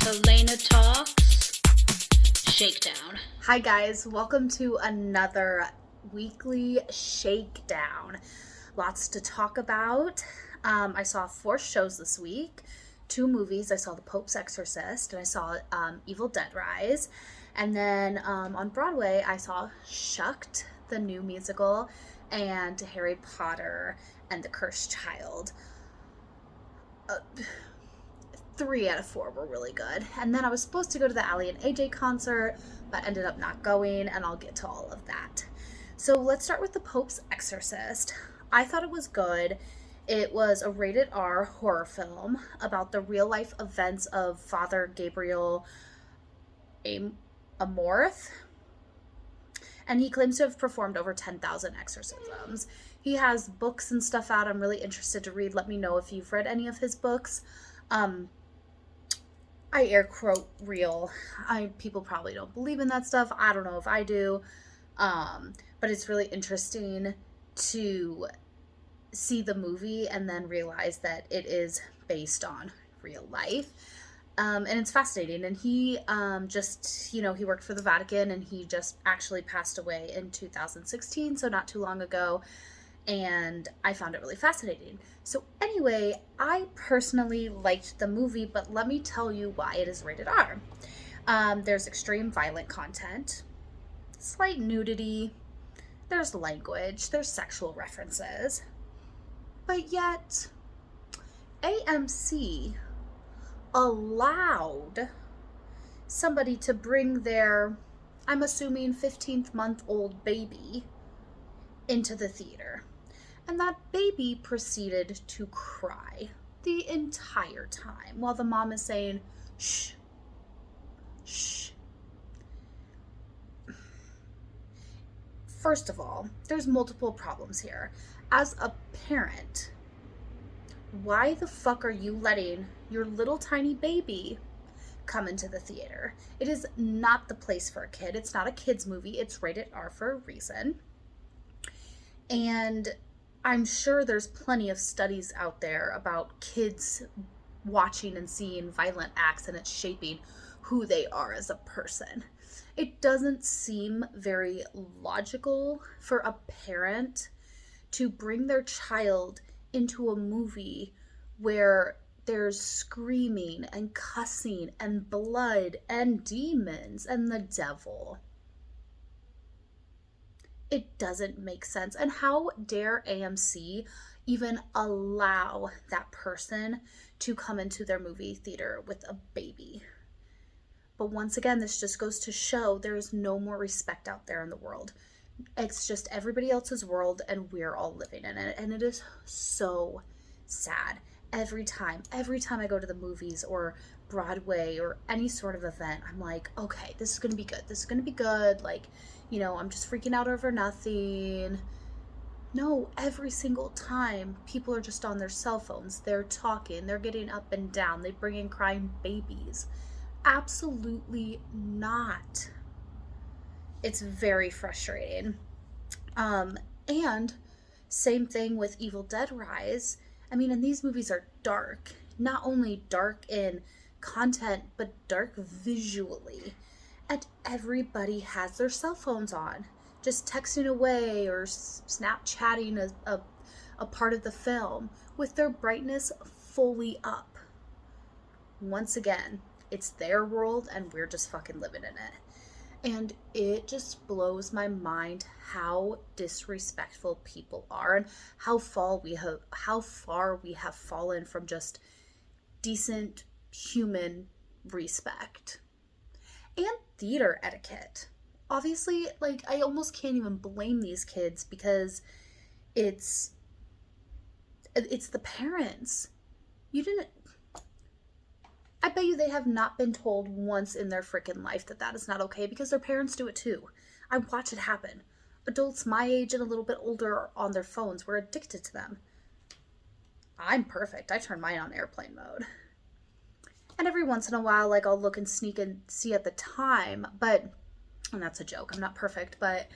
Tealana Talks, Shakedown. Hi guys, welcome to another weekly Shakedown. Lots to talk about. I saw 4 shows this week, 2 movies. I saw The Pope's Exorcist and I saw Evil Dead Rise. And then on Broadway, I saw Shucked, the new musical, and Harry Potter and the Cursed Child. 3 out of 4 were really good. And then I was supposed to go to the Ally and AJ concert, but ended up not going, and I'll get to all of that. So let's start with The Pope's Exorcist. I thought it was good. It was a rated R horror film about the real life events of Father Gabriel Amorth, and he claims to have performed over 10,000 exorcisms. He has books and stuff out I'm really interested to read. Let me know if you've read any of his books. I air quote real. People probably don't believe in that stuff. I don't know if I do. But it's really interesting to see the movie and then realize that it is based on real life. And it's fascinating. And he he worked for the Vatican, and he just actually passed away in 2016, so not too long ago. And I found it really fascinating. So anyway, I personally liked the movie, but let me tell you why it is rated R. There's extreme violent content, slight nudity, there's language, there's sexual references, but yet AMC allowed somebody to bring their, I'm assuming, 15-month-old baby into the theater. And that baby proceeded to cry the entire time while the mom is saying, shh, shh. First of all, there's multiple problems here. As a parent, why the fuck are you letting your little tiny baby come into the theater? It is not the place for a kid. It's not a kid's movie. It's rated R for a reason. And I'm sure there's plenty of studies out there about kids watching and seeing violent acts and it's shaping who they are as a person. It doesn't seem very logical for a parent to bring their child into a movie where there's screaming and cussing and blood and demons and the devil. It doesn't make sense. And how dare AMC even allow that person to come into their movie theater with a baby? But once again, this just goes to show there is no more respect out there in the world. It's just everybody else's world and we're all living in it. And it is so sad. Every time I go to the movies or Broadway or any sort of event, I'm like, okay, this is going to be good. This is going to be good. Like, I'm just freaking out over nothing. No, every single time people are just on their cell phones. They're talking. They're getting up and down. They bring in crying babies. Absolutely not. It's very frustrating. And same thing with Evil Dead Rise. And these movies are dark. Not only dark in content, but dark visually. And everybody has their cell phones on, just texting away or Snapchatting a part of the film with their brightness fully up. Once again, it's their world and we're just fucking living in it. And it just blows my mind how disrespectful people are and how far we have fallen from just decent human respect. And theater etiquette. Obviously, I almost can't even blame these kids because it's the parents. I bet you they have not been told once in their freaking life that is not okay, because their parents do it too. I watch it happen. Adults my age and a little bit older are on their phones. We're addicted to them. I'm perfect. I turn mine on airplane mode. And every once in a while, I'll look and sneak and see at the time, and that's a joke, I'm not perfect, but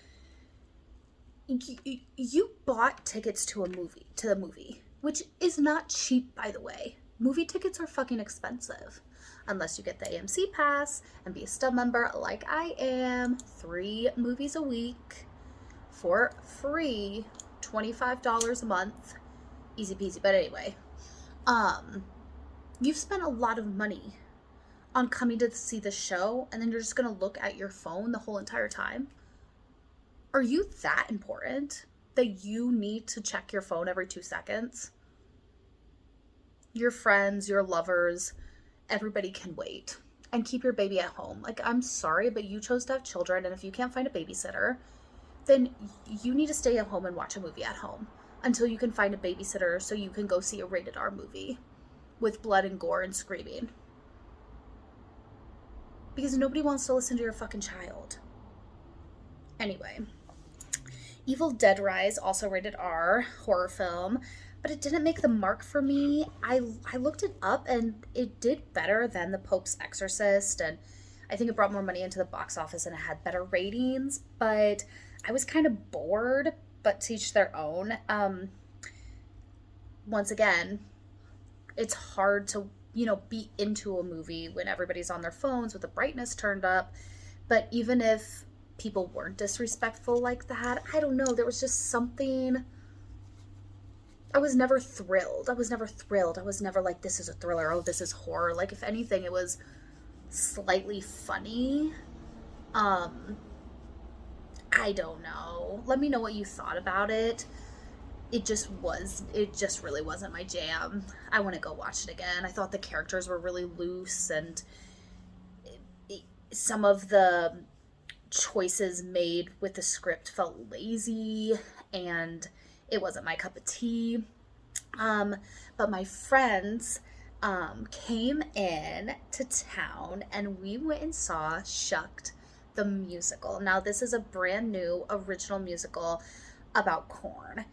you bought tickets to the movie, which is not cheap, by the way. Movie tickets are fucking expensive. unless you get the AMC pass and be a stub member like I am. 3 movies a week for free, $25 a month. Easy peasy. But anyway, you've spent a lot of money on coming to see the show, and then you're just gonna look at your phone the whole entire time? Are you that important that you need to check your phone every 2 seconds? Your friends, your lovers, everybody can wait. And keep your baby at home. Like, I'm sorry, but you chose to have children, and if you can't find a babysitter, then you need to stay at home and watch a movie at home until you can find a babysitter so you can go see a rated R movie with blood and gore and screaming. Because nobody wants to listen to your fucking child. Anyway, Evil Dead Rise, also rated R, horror film, but it didn't make the mark for me. I looked it up and it did better than the Pope's Exorcist, and I think it brought more money into the box office and it had better ratings, but I was kind of bored, but to each their own. Once again, it's hard to, be into a movie when everybody's on their phones with the brightness turned up, but even if people weren't disrespectful like that, I don't know, there was just something. I was never thrilled. I was never like, this is a thriller. Oh, this is horror. Like, if anything, it was slightly funny. I don't know. Let me know what you thought about it. It just really wasn't my jam. I want to go watch it again. I thought the characters were really loose, and some of the choices made with the script felt lazy, and it wasn't my cup of tea. But my friends came in to town and we went and saw Shucked, the musical. Now, this is a brand new original musical about corn.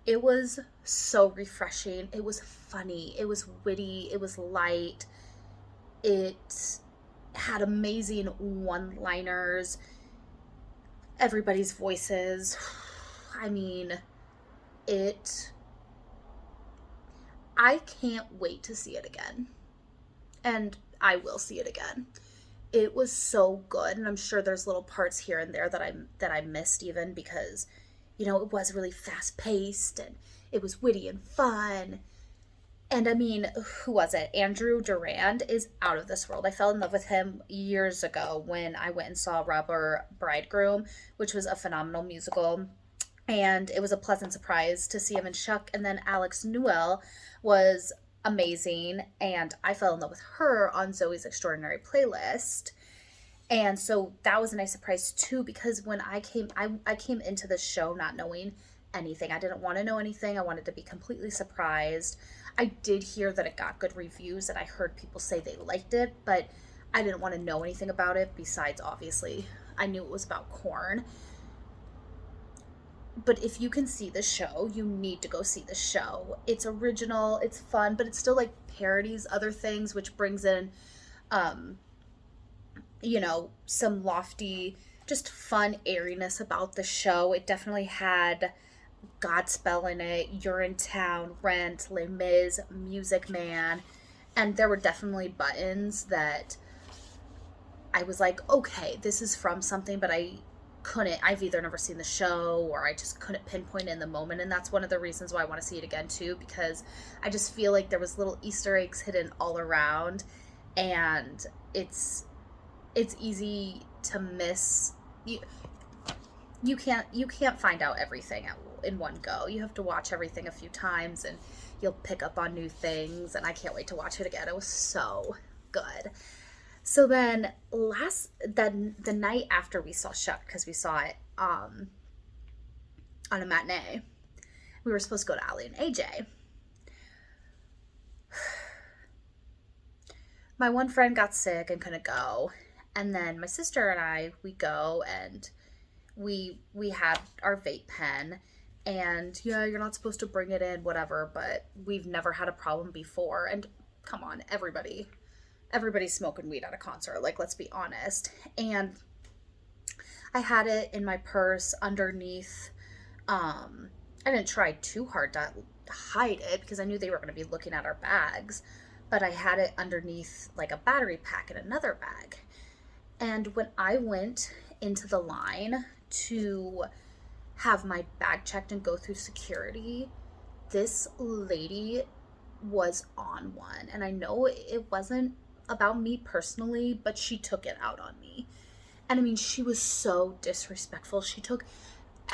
It was so refreshing. It was funny. It was witty. It was light. It had amazing one-liners. Everybody's voices. I mean, I can't wait to see it again. And I will see it again. It was so good, and I'm sure there's little parts here and there that I missed, even because, it was really fast-paced, and it was witty and fun. And I mean, who was it? Andrew Durand is out of this world. I fell in love with him years ago when I went and saw Rubber Bridegroom, which was a phenomenal musical. And it was a pleasant surprise to see him in Shuck. And then Alex Newell was amazing, and I fell in love with her on Zoe's Extraordinary Playlist. And so that was a nice surprise too, because when I came into the show not knowing anything. I didn't want to know anything. I wanted to be completely surprised. I did hear that it got good reviews, and I heard people say they liked it, but I didn't want to know anything about it besides, obviously, I knew it was about corn. But if you can see the show, you need to go see the show. It's original, it's fun, but it still like parodies other things, which brings in, some lofty, just fun airiness about the show. It definitely had Godspell in it, You're in Town, Rent, Les Mis, Music Man, and there were definitely buttons that I was like, okay, this is from something, but I've either never seen the show or I just couldn't pinpoint it in the moment. And that's one of the reasons why I want to see it again too, because I just feel like there was little Easter eggs hidden all around, and it's easy to miss. You can't find out everything in one go. You have to watch everything a few times and you'll pick up on new things, and I can't wait to watch it again. It was so good. So then the night after we saw Shucked, because we saw it on a matinee, we were supposed to go to Allie and AJ. My one friend got sick and couldn't go, and then my sister and we go, and we had our vape pen, and yeah, you're not supposed to bring it in, whatever, but we've never had a problem before. And come on, everybody's smoking weed at a concert, like, let's be honest. And I had it in my purse underneath. I didn't try too hard to hide it because I knew they were going to be looking at our bags, but I had it underneath like a battery pack in another bag. And when I went into the line to have my bag checked and go through security, this lady was on one. And I know it wasn't about me personally, but she took it out on me. And I mean, she was so disrespectful. She took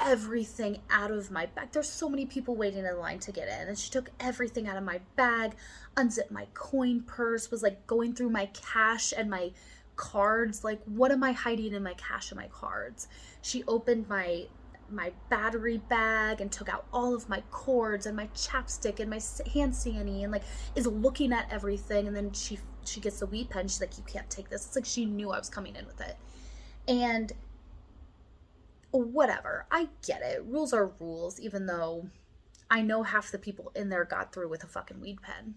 everything out of my bag. There's so many people waiting in line to get in, and she took everything out of my bag, unzipped my coin purse, was like going through my cash and my cards. Like, what am I hiding in my cash and my cards? She opened my battery bag and took out all of my cords and my chapstick and my hand sanitizer, and like is looking at everything. And then she gets the weed pen. She's like, you can't take this. It's like she knew I was coming in with it. And whatever, I get it, rules are rules, even though I know half the people in there got through with a fucking weed pen.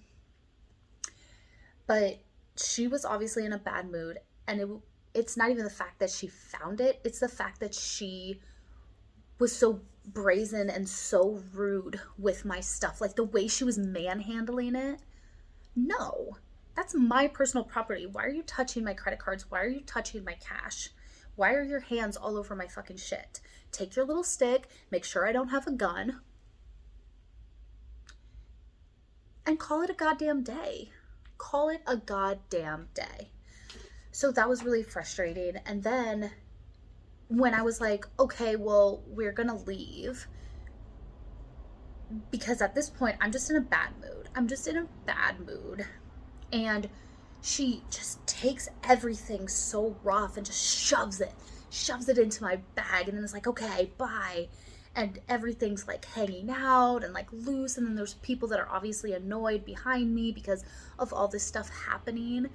But she was obviously in a bad mood, and it's not even the fact that she found it, it's the fact that she was so brazen and so rude with my stuff. Like the way she was manhandling it. No, that's my personal property. Why are you touching my credit cards? Why are you touching my cash? Why are your hands all over my fucking shit? Take your little stick, make sure I don't have a gun, and call it a goddamn day. Call it a goddamn day. So that was really frustrating. And then when I was like, okay, well, we're gonna leave, because at this point I'm just in a bad mood. And she just takes everything so rough and just shoves it into my bag, and then it's like, okay, bye. And everything's like hanging out and like loose, and then there's people that are obviously annoyed behind me because of all this stuff happening.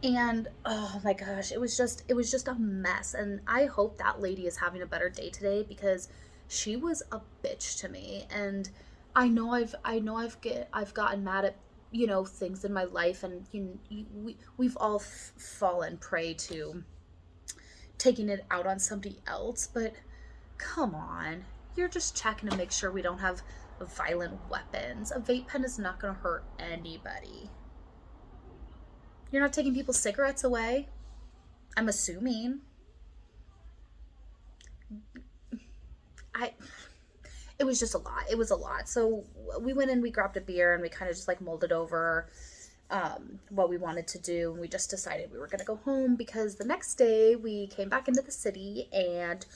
And oh my gosh, it was just a mess. And I hope that lady is having a better day today, because she was a bitch to me. And I know I've gotten mad at, you know, things in my life, and we've all fallen prey to taking it out on somebody else. But come on, you're just checking to make sure we don't have violent weapons. A vape pen is not going to hurt anybody. You're not taking people's cigarettes away, I'm assuming. It was just a lot. It was a lot. So we went in, we grabbed a beer, and we kind of just like molded over what we wanted to do. And we just decided we were going to go home, because the next day we came back into the city and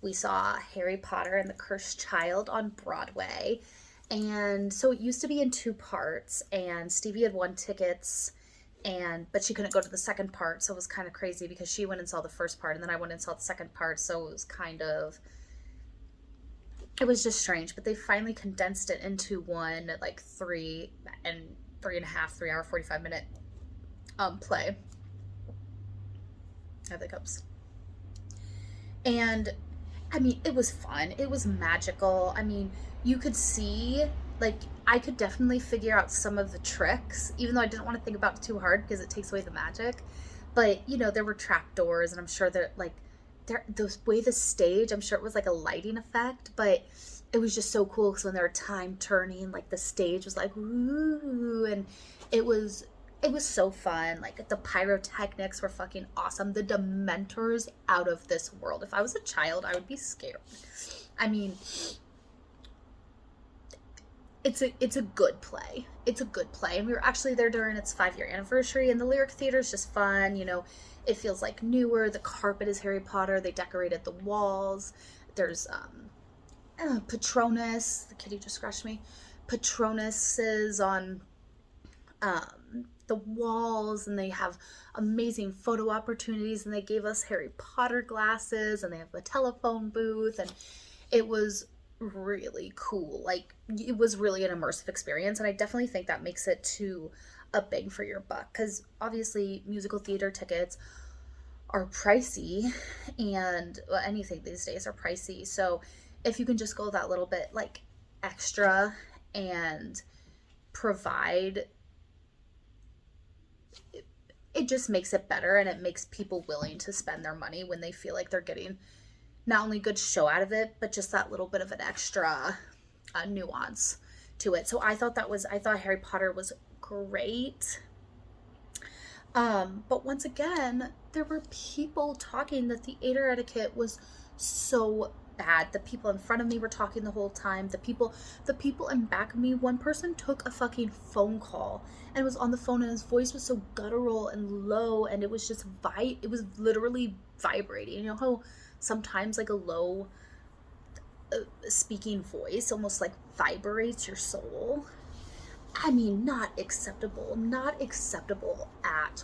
we saw Harry Potter and the Cursed Child on Broadway. And so it used to be in 2 parts, and Stevie had won tickets, but she couldn't go to the second part. So it was kind of crazy, because she went and saw the first part, and then I went and saw the second part. So it was just strange. But they finally condensed it into one like 3 hour 45 minute play. I have the cups. And I mean, it was fun, it was magical. I mean, you could see, like, I could definitely figure out some of the tricks, even though I didn't want to think about it too hard because it takes away the magic. But you know, there were trap doors, and I'm sure that like the way the stage, I'm sure it was like a lighting effect, but it was just so cool, because when they were time turning, like the stage was like ooh, and it was so fun. Like the pyrotechnics were fucking awesome. The Dementors, out of this world. If I was a child, I would be scared. I mean, it's a good play. It's a good play. And we were actually there during its 5-year anniversary, and the Lyric Theater is just fun. You know, it feels like newer. The carpet is Harry Potter. They decorated the walls. There's Patronus. The kitty just scratched me. Patronuses on the walls, and they have amazing photo opportunities, and they gave us Harry Potter glasses, and they have a telephone booth, and it was really cool. Like, it was really an immersive experience, and I definitely think that makes it to a bang for your buck, because obviously musical theater tickets are pricey, and anything these days are pricey. So if you can just go that little bit like extra and provide, it just makes it better, and it makes people willing to spend their money when they feel like they're getting not only good show out of it, but just that little bit of an extra nuance to it. So I thought Harry Potter was great. But once again, there were people talking. The theater etiquette was so bad. The people in front of me were talking the whole time. The people in back of me, one person took a fucking phone call and was on the phone, and his voice was so guttural and low, and it was just it was literally vibrating. You know how sometimes like a low speaking voice almost like vibrates your soul? I mean, not acceptable. Not acceptable at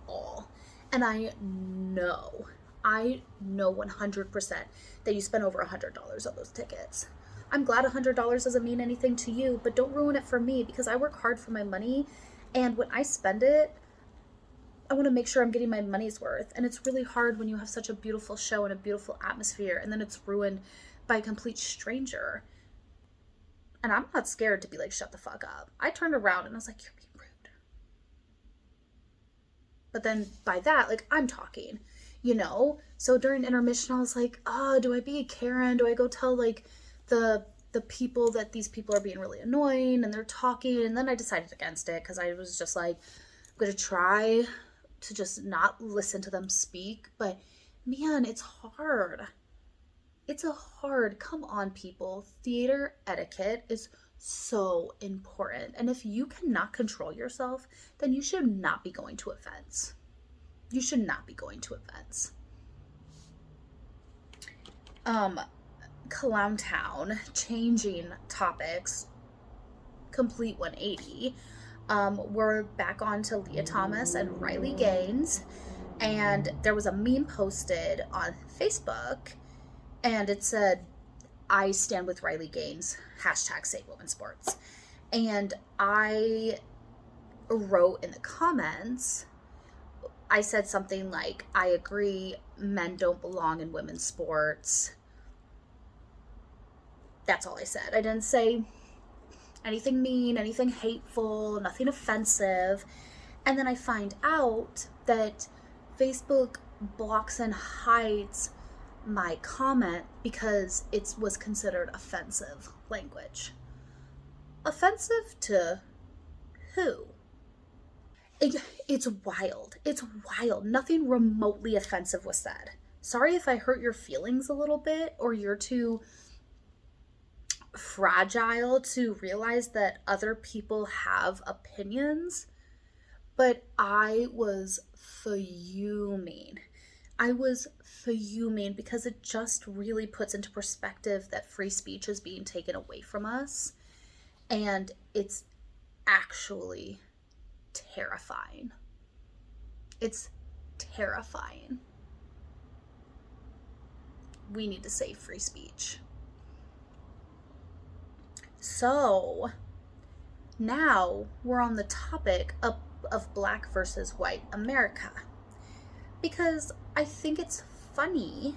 all. And I know 100% that you spent over $100 on those tickets. I'm glad $100 doesn't mean anything to you, but don't ruin it for me, because I work hard for my money. And when I spend it, I want to make sure I'm getting my money's worth. And it's really hard when you have such a beautiful show and a beautiful atmosphere, and then it's ruined by a complete stranger. And I'm not scared to be like, shut the fuck up. I turned around and I was like, you're being rude. But then by that, like, I'm talking, you know? So during intermission, I was like, oh, do I be a Karen? Do I go tell, like, the people that these people are being really annoying and they're talking? And then I decided against it, because I was just like, I'm going to try to just not listen to them speak. But man, it's hard. It's a hard, come on, people. Theater etiquette is so important. And if you cannot control yourself, then you should not be going to events. You should not be going to events. Clown Town, changing topics, complete 180. We're back on to Leah Thomas and Riley Gaines. And there was a meme posted on Facebook, and it said, I stand with Riley Gaines, hashtag save women's sports. And I wrote in the comments, I said something like, I agree, men don't belong in women's sports. That's all I said. I didn't say anything mean, anything hateful, nothing offensive. And then I find out that Facebook blocks and hides my comment because it was considered offensive language. Offensive to who? It's wild. It's wild. Nothing remotely offensive was said. Sorry if I hurt your feelings a little bit, or you're too fragile to realize that other people have opinions, but I was fuming. I was fuming because it just really puts into perspective that free speech is being taken away from us, and it's actually terrifying. It's terrifying. We need to save free speech. So now we're on the topic of Black versus white America, because I think it's funny.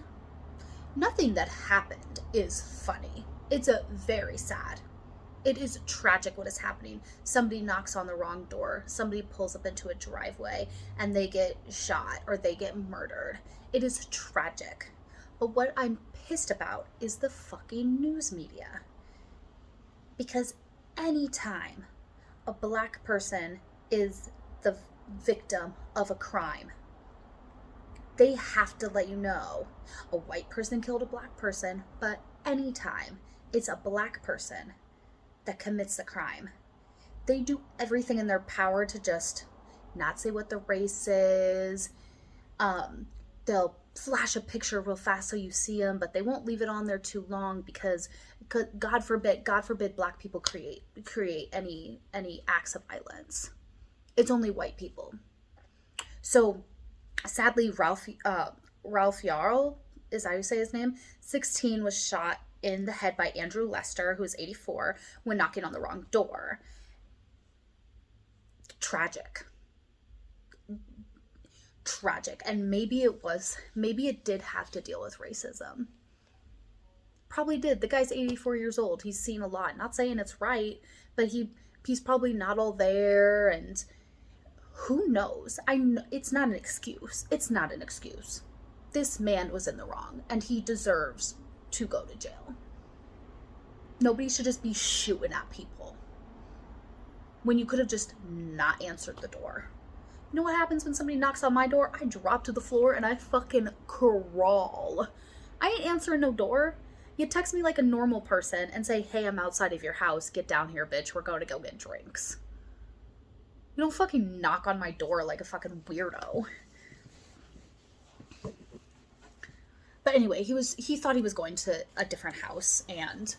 Nothing that happened is funny. It's very sad. It is tragic what is happening. Somebody knocks on the wrong door. Somebody pulls up into a driveway and they get shot or they get murdered. It is tragic. But what I'm pissed about is the fucking news media. Because anytime a Black person is the victim of a crime, they have to let you know a white person killed a Black person, but anytime it's a Black person that commits the crime, they do everything in their power to just not say what the race is. They'll flash a picture real fast so you see them, but they won't leave it on there too long because God forbid Black people create any acts of violence. It's only white people. So sadly, Ralph Yarl, is that how you say his name? 16, was shot in the head by Andrew Lester, who is 84, when knocking on the wrong door. Tragic. And maybe it did have to deal with racism. Probably did. The guy's 84 years old. He's seen a lot. Not saying it's right, but he's probably not all there, and who knows? It's not an excuse. It's not an excuse. This man was in the wrong, and he deserves to go to jail. Nobody should just be shooting at people when you could have just not answered the door. You know what happens when somebody knocks on my door? I drop to the floor and I fucking crawl. I ain't answering no door. You text me like a normal person and say, hey, I'm outside of your house. Get down here, bitch. We're going to go get drinks. You don't fucking knock on my door like a fucking weirdo. But anyway, he thought he was going to a different house and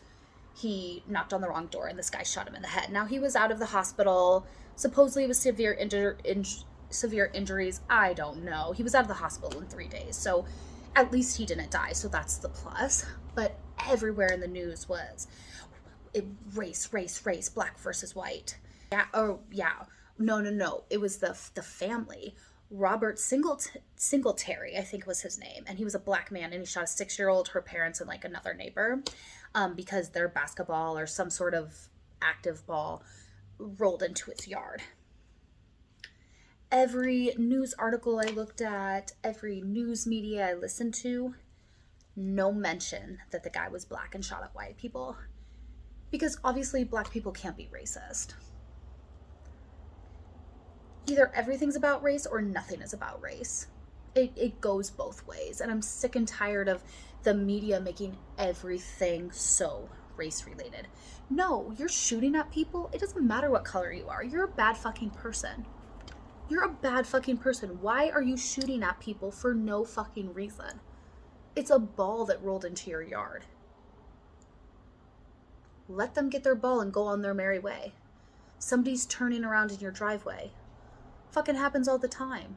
he knocked on the wrong door and this guy shot him in the head. Now he was out of the hospital, supposedly with severe injuries. I don't know. He was out of the hospital in 3 days, so at least he didn't die. So that's the plus. But everywhere in the news was race, black versus white. Yeah. Oh yeah. No. It was the family. Robert Singletary, I think was his name, and he was a black man, and he shot a 6-year-old, her parents, and like another neighbor, because their basketball or some sort of active ball rolled into its yard. Every news article I looked at, every news media I listened to, no mention that the guy was black and shot at white people, because obviously black people can't be racist. Either everything's about race or nothing is about race. It goes both ways. And I'm sick and tired of the media making everything so race related. No, you're shooting at people. It doesn't matter what color you are. You're a bad fucking person. You're a bad fucking person. Why are you shooting at people for no fucking reason? It's a ball that rolled into your yard. Let them get their ball and go on their merry way. Somebody's turning around in your driveway. Fucking happens all the time.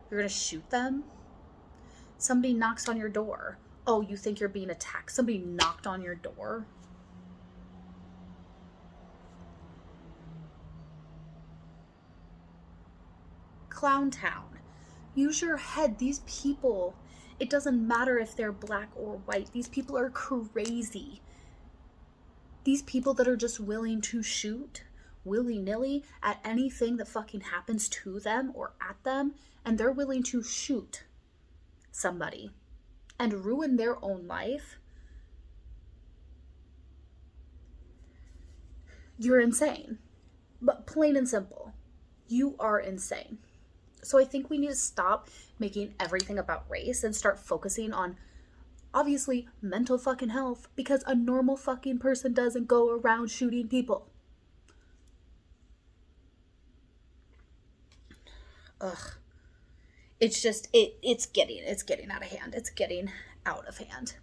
You're gonna shoot them? Somebody knocks on your door. Oh, you think you're being attacked? Somebody knocked on your door? Clown Town. Use your head. These people, it doesn't matter if they're black or white. These people are crazy. These people that are just willing to shoot willy-nilly at anything that fucking happens to them or at them, and they're willing to shoot somebody and ruin their own life. You're insane. But plain and simple, you are insane. So I think we need to stop making everything about race and start focusing on, obviously, mental fucking health, because a normal fucking person doesn't go around shooting people. Ugh. It's just, it's getting out of hand. It's getting out of hand.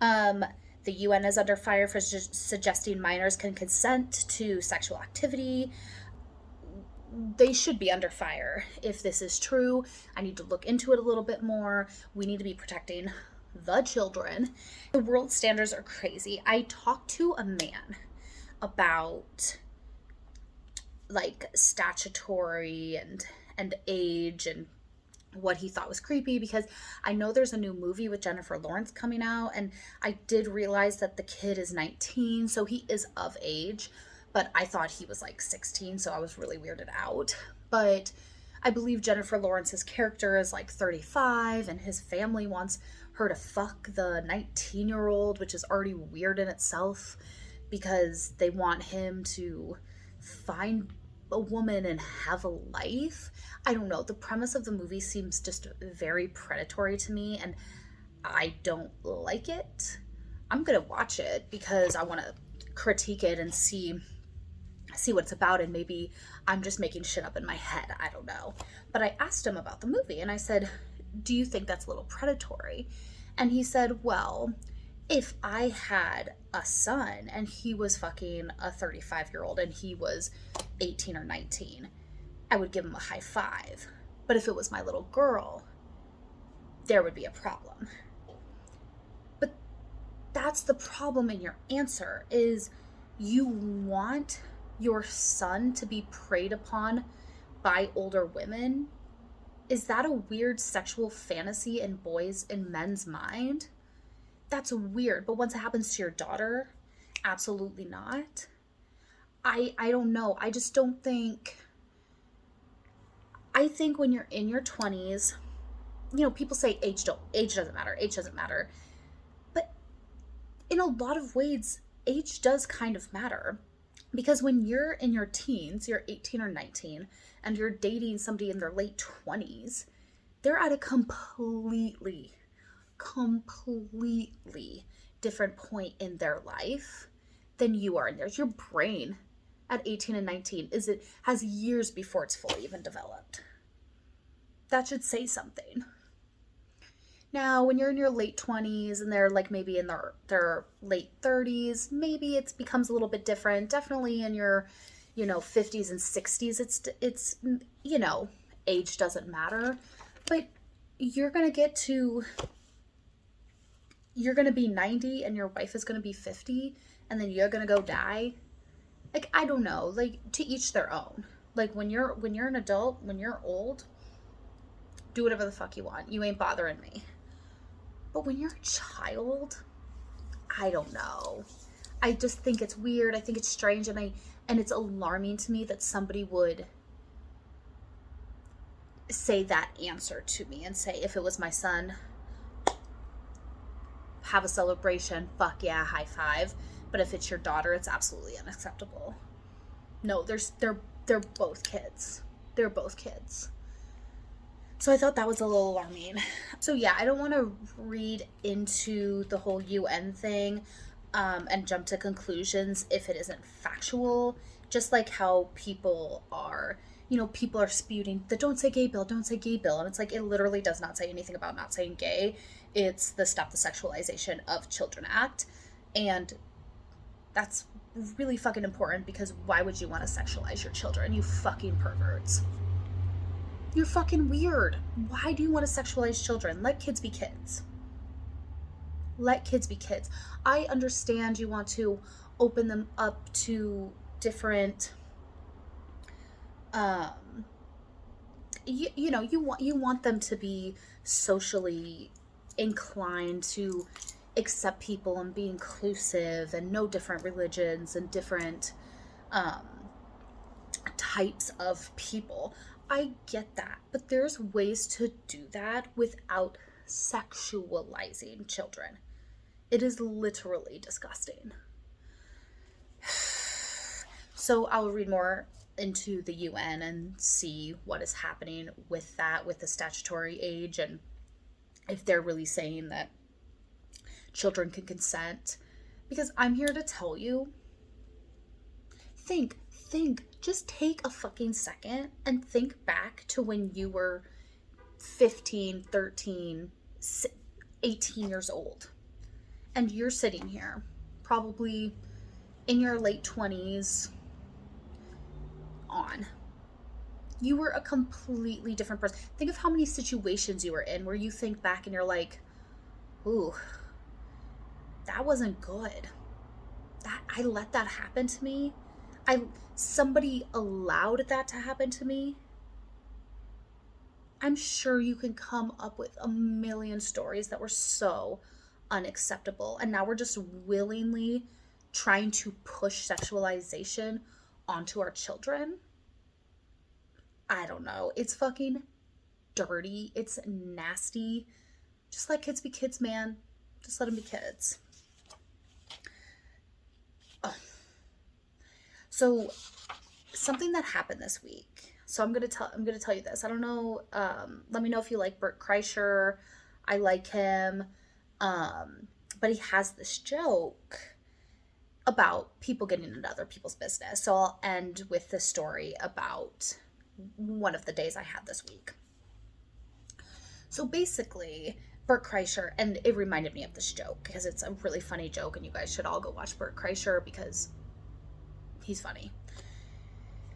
The UN is under fire for suggesting minors can consent to sexual activity. They should be under fire if this is true. I need to look into it a little bit more. We need to be protecting the children. The world standards are crazy. I talked to a man about like statutory and age and what he thought was creepy, because I know there's a new movie with Jennifer Lawrence coming out, and I did realize that the kid is 19, so he is of age, but I thought he was like 16, so I was really weirded out. But I believe Jennifer Lawrence's character is like 35, and his family wants her to fuck the 19-year-old, which is already weird in itself, because they want him to find a woman and have a life. I don't know. The premise of the movie seems just very predatory to me, and I don't like it. I'm gonna watch it because I want to critique it and see what it's about, and maybe I'm just making shit up in my head. I don't know. But I asked him about the movie, and I said, do you think that's a little predatory? And he said, well, if I had a son and he was fucking a 35-year-old and he was 18 or 19, I would give him a high five. But if it was my little girl, there would be a problem. But that's the problem in your answer, is you want your son to be preyed upon by older women. Is that a weird sexual fantasy in men's mind? That's weird. But once it happens to your daughter, absolutely not. I don't know. I just don't think. I think when you're in your 20s, people say age doesn't matter. But in a lot of ways, age does kind of matter. Because when you're in your teens, you're 18 or 19, and you're dating somebody in their late 20s, they're at a completely different point in their life than you are. And there's your brain at 18 and 19 has years before it's fully even developed. That should say something. Now, when you're in your late 20s and they're like maybe in their late 30s, maybe it becomes a little bit different. Definitely in your, 50s and 60s, it's age doesn't matter. But you're going to be 90 and your wife is going to be 50 and then you're going to go die. Like, I don't know, like, to each their own. Like, when you're an adult, when you're old, do whatever the fuck you want. You ain't bothering me. But when you're a child, I don't know. I just think it's weird. I think it's strange, and it's alarming to me that somebody would say that answer to me and say, if it was my son, have a celebration, fuck yeah, high five. But if it's your daughter, it's absolutely unacceptable. No, they're both kids. They're both kids. So I thought that was a little alarming. So yeah, I don't want to read into the whole UN thing and jump to conclusions if it isn't factual. Just like how people are spewing the don't say gay bill. And it's like, it literally does not say anything about not saying gay. It's the Stop the Sexualization of Children Act. And that's really fucking important, because why would you want to sexualize your children, you fucking perverts? You're fucking weird. Why do you want to sexualize children? Let kids be kids. Let kids be kids. I understand you want to open them up to different, you want them to be socially inclined to accept people and be inclusive and know different religions and different types of people. I get that, but there's ways to do that without sexualizing children. It is literally disgusting. So I'll read more into the UN and see what is happening with that, with the statutory age, and if they're really saying that children can consent. Because I'm here to tell you, think, just take a fucking second and think back to when you were 15, 13, 18 years old. And you're sitting here, probably in your late 20s on. You were a completely different person. Think of how many situations you were in where you think back and you're like, ooh, that wasn't good. I let that happen to me. Somebody allowed that to happen to me. I'm sure you can come up with a million stories that were so unacceptable. And now we're just willingly trying to push sexualization onto our children. I don't know. It's fucking dirty. It's nasty. Just let kids be kids, man. Just let them be kids. Oh. So something that happened this week. So I'm gonna tell you this. I don't know. Let me know if you like Bert Kreischer. I like him. But he has this joke about people getting into other people's business. So I'll end with this story about one of the days I had this week. So basically, Bert Kreischer, and it reminded me of this joke because it's a really funny joke, and you guys should all go watch Bert Kreischer because he's funny.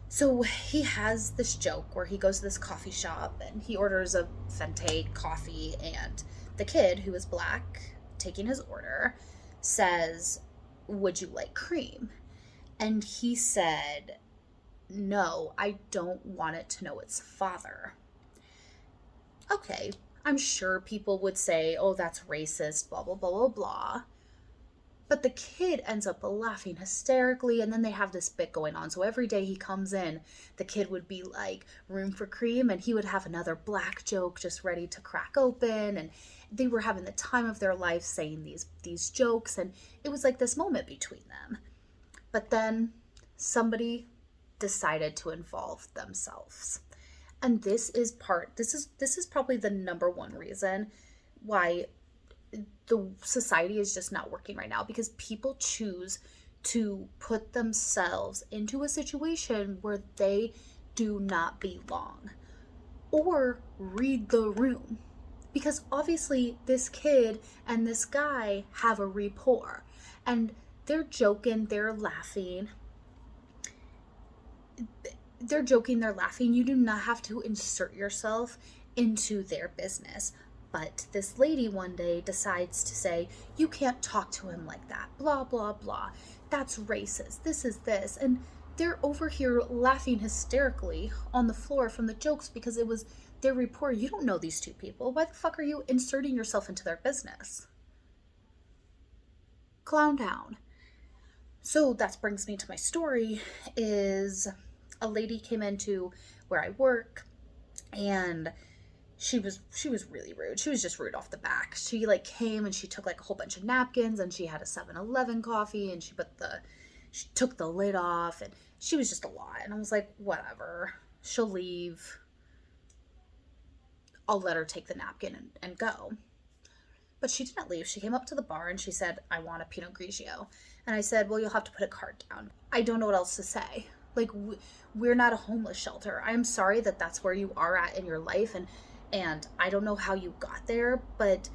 So he has this joke where he goes to this coffee shop and he orders a venti coffee, and the kid, who is black, taking his order, says, "Would you like cream?" And he said, "No, I don't want it to know its father." Okay, I'm sure people would say, "Oh, that's racist, blah, blah, blah, blah, blah." But the kid ends up laughing hysterically, and then they have this bit going on. So every day he comes in, the kid would be like, "Room for cream," and he would have another black joke just ready to crack open. And they were having the time of their life saying these jokes, and it was like this moment between them. But then somebody decided to involve themselves. And this is probably the number one reason why the society is just not working right now, because people choose to put themselves into a situation where they do not belong, or read the room, because obviously this kid and this guy have a rapport, and they're joking, they're laughing. You do not have to insert yourself into their business. But this lady one day decides to say, you can't talk to him like that, blah, blah, blah. That's racist. This is this. And they're over here laughing hysterically on the floor from the jokes because it was their rapport. You don't know these two people. Why the fuck are you inserting yourself into their business? Clown down. So that brings me to my story, is a lady came into where I work, and she was really rude. She was just rude off the back. She came and she took a whole bunch of napkins, and she had a 7-Eleven coffee, and she took the lid off, and she was just a lot. And I was like, whatever, she'll leave. I'll let her take the napkin and go. But she didn't leave. She came up to the bar and she said, I want a Pinot Grigio. And I said, well, you'll have to put a card down. I don't know what else to say. We're not a homeless shelter. I'm sorry that that's where you are at in your life, and I don't know how you got there, but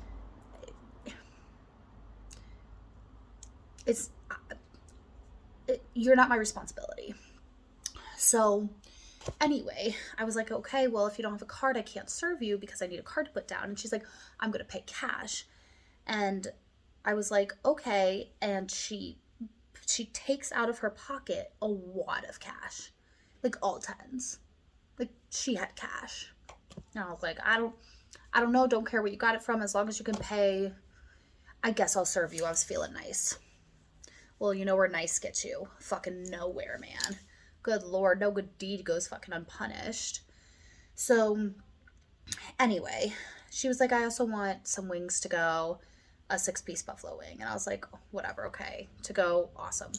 you're not my responsibility. So anyway, I was like, okay, well, if you don't have a card, I can't serve you because I need a card to put down. And she's like, I'm going to pay cash. And I was like, okay. And she takes out of her pocket a wad of cash, all tens. She had cash. And I was like, I don't know. Don't care where you got it from. As long as you can pay, I guess I'll serve you. I was feeling nice. Well, you know where nice gets you? Fucking nowhere, man. Good Lord, no good deed goes fucking unpunished. So anyway, she was like, I also want some wings to go, a 6-piece buffalo wing. And I was like, whatever, okay, to go, awesome.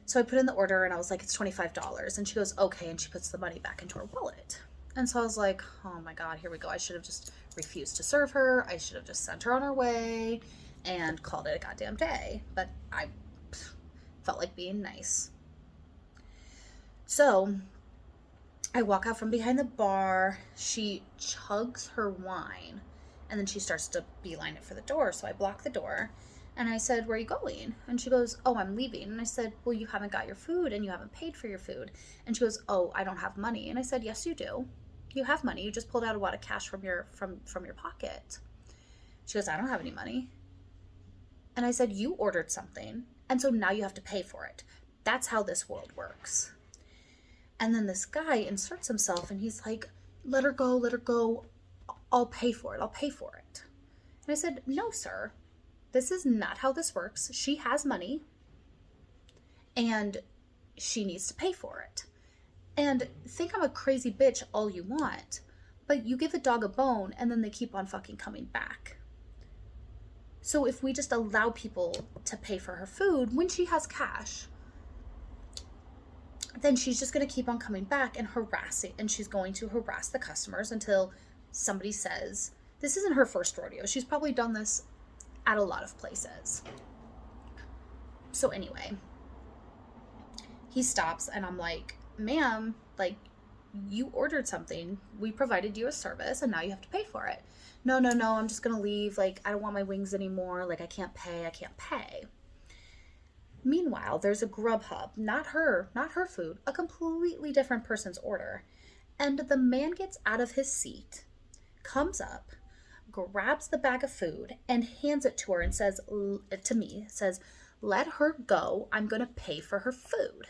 So I put in the order and I was like, it's $25. And she goes, okay. And she puts the money back into her wallet. And so I was like, oh my God, here we go. I should have just refused to serve her. I should have just sent her on her way and called it a goddamn day. But I felt like being nice. So I walk out from behind the bar. She chugs her wine and then she starts to beeline it for the door. So I block the door and I said, where are you going? And she goes, oh, I'm leaving. And I said, well, you haven't got your food and you haven't paid for your food. And she goes, oh, I don't have money. And I said, yes, you do. You have money. You just pulled out a wad of cash from your pocket. She goes, I don't have any money. And I said, you ordered something, and so now you have to pay for it. That's how this world works. And then this guy inserts himself and he's like, let her go. I'll pay for it. And I said, no, sir, this is not how this works. She has money and she needs to pay for it. And think I'm a crazy bitch all you want, but you give a dog a bone and then they keep on fucking coming back. So if we just allow people to pay for her food when she has cash, then she's just going to keep on coming back and harassing, and she's going to harass the customers until somebody says, this isn't her first rodeo. She's probably done this at a lot of places. So anyway, he stops and I'm like, ma'am, you ordered something. We provided you a service and now you have to pay for it. No, I'm just going to leave. I don't want my wings anymore. I can't pay. Meanwhile, there's a Grubhub, not her food, a completely different person's order. And the man gets out of his seat, comes up, grabs the bag of food and hands it to her and says, let her go. I'm going to pay for her food.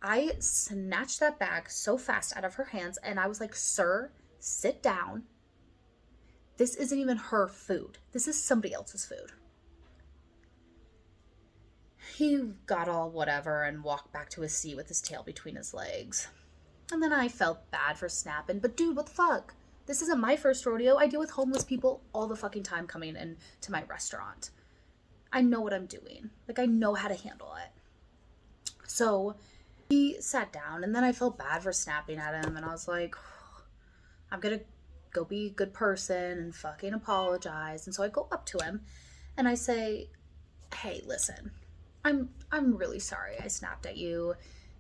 I snatched that bag so fast out of her hands and I was like, sir, sit down. This isn't even her food. This is somebody else's food. He got all whatever and walked back to his seat with his tail between his legs. And then I felt bad for snapping. But dude, what the fuck? This isn't my first rodeo. I deal with homeless people all the fucking time coming in to my restaurant. I know what I'm doing. Like, I know how to handle it. So he sat down, and then I felt bad for snapping at him, and I was like, I'm gonna go be a good person and fucking apologize. And so I go up to him and I say, hey, listen, I'm really sorry I snapped at you.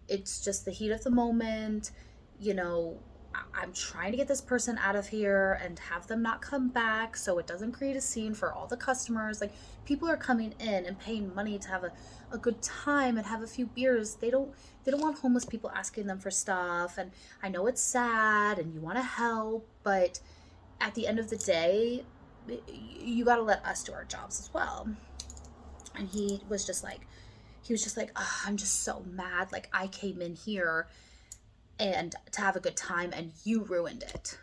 It's just the heat of the moment. You know, I'm trying to get this person out of here and have them not come back so it doesn't create a scene for all the customers. Like, people are coming in and paying money to have a good time and have a few beers. They don't want homeless people asking them for stuff. And I know it's sad and you want to help, but at the end of the day, you got to let us do our jobs as well. And he was just like, oh, I'm just so mad. Like, I came in here and to have a good time and you ruined it.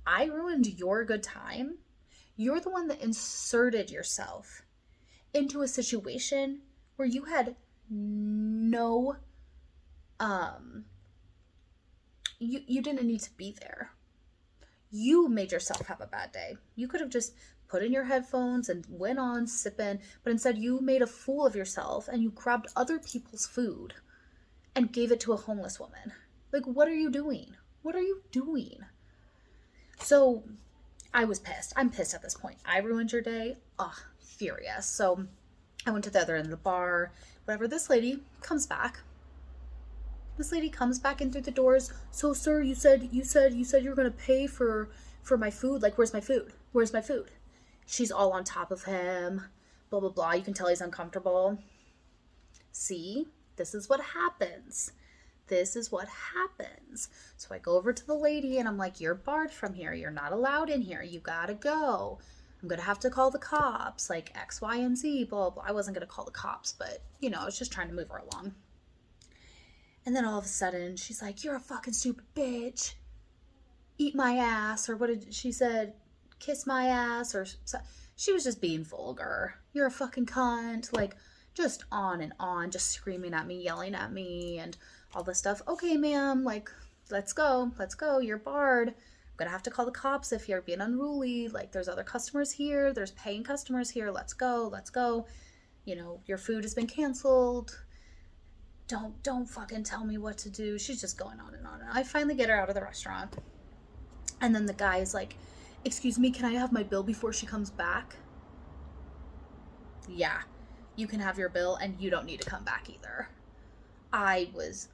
I ruined your good time? You're the one that inserted yourself into a situation where you had no you didn't need to be there. You made yourself have a bad day. You could have just put in your headphones and went on sipping, but instead you made a fool of yourself and you grabbed other people's food and gave it to a homeless woman. Like, what are you doing? What are you doing? So I was pissed. I'm pissed at this point. I ruined your day. Ugh, furious. So I went to the other end of the bar. Whatever. This lady comes back. This lady comes back in through the doors. So, sir, you said you were gonna pay for my food. Like, where's my food? Where's my food? She's all on top of him. Blah blah blah. You can tell he's uncomfortable. See, this is what happens. This is what happens. So I go over to the lady and I'm like, you're barred from here. You're not allowed in here. You gotta go. I'm gonna have to call the cops. Like, X, Y, and Z. Blah blah. I wasn't gonna call the cops, but I was just trying to move her along. And then all of a sudden, she's like, you're a fucking stupid bitch. Eat my ass. Or what did she said? Kiss my ass. Or she was just being vulgar. You're a fucking cunt. Like, just on and on. Just screaming at me, yelling at me, and all this stuff. Okay, ma'am. Like, let's go. Let's go. You're barred. I'm gonna have to call the cops if you're being unruly. Like, there's other customers here. There's paying customers here. Let's go. Let's go. Your food has been canceled. Don't fucking tell me what to do. She's just going on and on. And I finally get her out of the restaurant. And then the guy is like, excuse me, can I have my bill before she comes back? Yeah, you can have your bill and you don't need to come back either. I was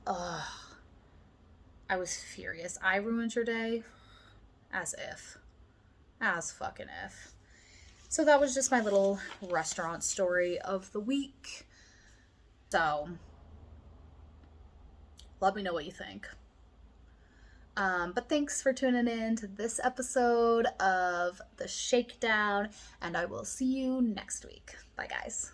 furious. I ruined your day. As fucking if. So that was just my little restaurant story of the week. So let me know what you think. But thanks for tuning in to this episode of the Shakedown, and I will see you next week. Bye, guys.